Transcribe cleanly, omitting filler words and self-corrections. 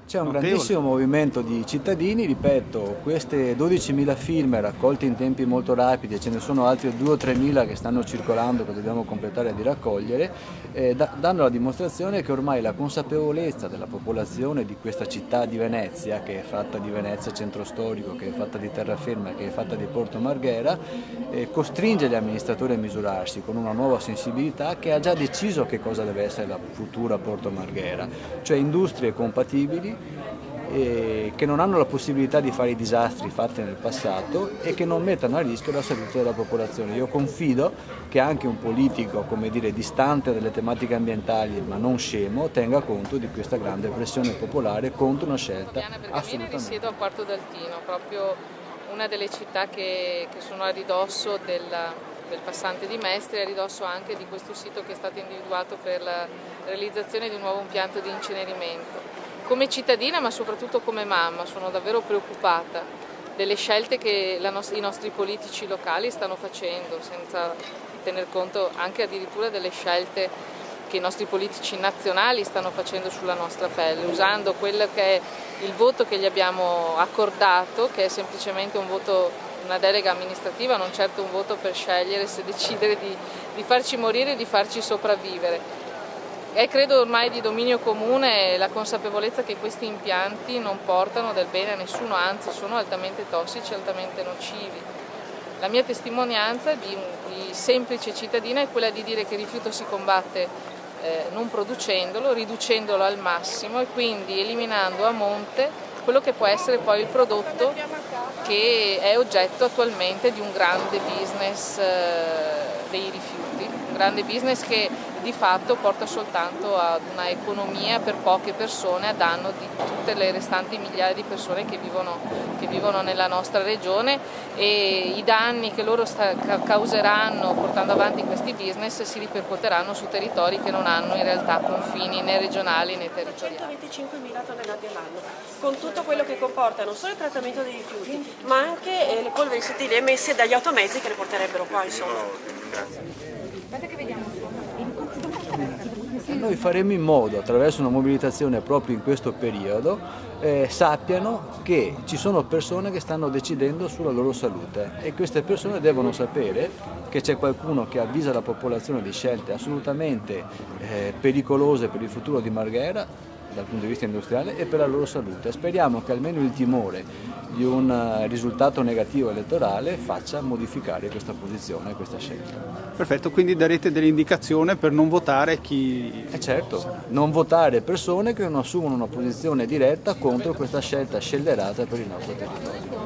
C'è un notevole. grandissimo movimento di cittadini, ripeto, queste 12.000 firme raccolte in tempi molto rapidi, e ce ne sono altri 2 o 3.000 che stanno circolando che dobbiamo completare di raccogliere, danno la dimostrazione che ormai la consapevolezza della popolazione di questa città di Venezia, che è fatta di Venezia centro storico, che è fatta di terraferma, che è fatta di Porto Marghera, costringe gli amministratori a misurarsi con una nuova sensibilità che ha già deciso che cosa deve essere la futura Porto Marghera, cioè industrie compatibili che non hanno la possibilità di fare i disastri fatti nel passato e che non mettano a rischio la salute della popolazione. Io confido che anche un politico, come dire, distante dalle tematiche ambientali ma non scemo, tenga conto di questa grande pressione popolare contro una scelta assolutamente. Risiedo a Quarto d'Altino, proprio una delle città che sono a ridosso del passante di Mestre, a ridosso anche di questo sito che è stato individuato per la realizzazione di un nuovo impianto di incenerimento. Come cittadina, ma soprattutto come mamma, sono davvero preoccupata delle scelte che i nostri politici locali stanno facendo, senza tener conto anche addirittura delle scelte che i nostri politici nazionali stanno facendo sulla nostra pelle, usando quello che è il voto che gli abbiamo accordato, che è semplicemente un voto, una delega amministrativa, non certo un voto per scegliere se decidere di farci morire e di farci sopravvivere. È credo ormai di dominio comune la consapevolezza che questi impianti non portano del bene a nessuno, anzi sono altamente tossici, altamente nocivi. La mia testimonianza di semplice cittadina è quella di dire che il rifiuto si combatte non producendolo, riducendolo al massimo e quindi eliminando a monte quello che può essere poi il prodotto che è oggetto attualmente di un grande business dei rifiuti, un grande business che di fatto porta soltanto ad una economia per poche persone a danno di tutte le restanti migliaia di persone che vivono nella nostra regione, e i danni che loro causeranno portando avanti questi business si ripercuoteranno su territori che non hanno in realtà confini né regionali né territoriali. 125.000 tonnellate all'anno, con tutto quello che comporta non solo il trattamento dei rifiuti, ma anche le polveri sottili emesse dagli automezzi che le porterebbero qua, insomma. Aspetta che vediamo. Noi faremo in modo, attraverso una mobilitazione proprio in questo periodo, sappiano che ci sono persone che stanno decidendo sulla loro salute e queste persone devono sapere che c'è qualcuno che avvisa la popolazione di scelte assolutamente pericolose per il futuro di Marghera dal punto di vista industriale e per la loro salute. Speriamo che almeno il timore di un risultato negativo elettorale faccia modificare questa posizione e questa scelta. Perfetto, quindi darete delle indicazioni per non votare chi... Certo, non votare persone che non assumono una posizione diretta contro questa scelta scellerata per il nostro territorio.